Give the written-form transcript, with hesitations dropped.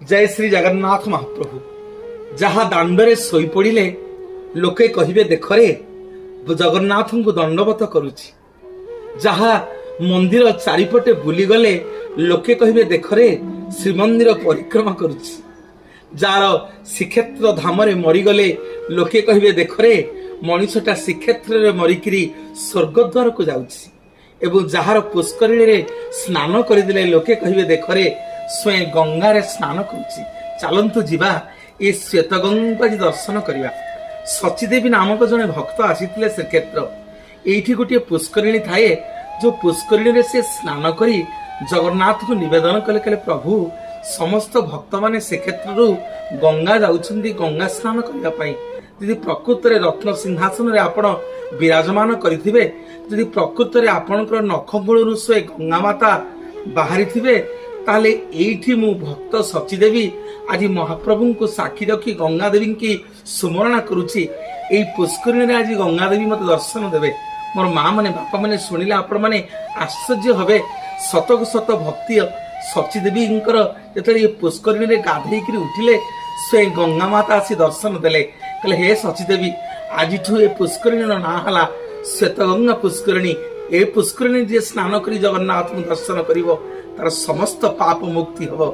जय श्री जगन्नाथ महाप्रभु। जहा दांडरे शोई पड़िले लोके कहिबे देखरे जगन्नाथ को दंडवत करुछि। जहा मंदिर चारिपटे बुली गले लोके कहिबे देखरे श्रीमंदिर परिक्रमा करुछि। जार श्रीक्षेत्र धामरे मरीगले लोके कहिबे देखरे मनीषटा श्रीक्षेत्र मरिकी स्वर्गद्वार को जाउछि। एवं जार पुष्करिणी रे स्नान करदेले लोके कहिबे देखरे स्वयं गंगारे स्नान करुछि। चलंतु जीवा ए श्वेत गंगा जी दर्शन करिया। सचीदेवी नामक जने भक्त आसीथिले श्रीक्षेत्र। एठी गोटे पुष्करिणी थाए जो पुष्करिणी रे से स्नान करी जगन्नाथ को निवेदन कले कले प्रभु समस्त भक्त माने श्रीक्षेत्रु गंगा जाउछन्ती गंगा स्नान करिया पई। यदि प्रकृत रे रत्न सिंहासन रे आपण विराजमान करिथिबे, यदि प्रकृत रे आपणकर नखमूलरु से गंगा माता बाहरी थिबे, ताले एठी मु भक्त सचीदेवी आज महाप्रभु को साक्षी रखी गंगा देवी की सुमरणा करुछि। एई पुष्करिणी रे आज गंगा देवी मते दर्शन देबे। मोर माँ माने बापा माने सुनिले आपण माने आश्चर्य हबे। शतक शत भक्ति सचीदेवी जेतले पुष्करिणी रे गाधेइकरी उठिले स्वयं गंगा माता आसी दर्शन देले। कहले हे सचीदेवी आज ए पुष्करिणी ना हला श्वेत गंगा पुष्करिणी। ए पुष्करिणी जे स्नान करी जगन्नाथ दर्शन करिवो तार समस्त पाप मुक्ति हबो।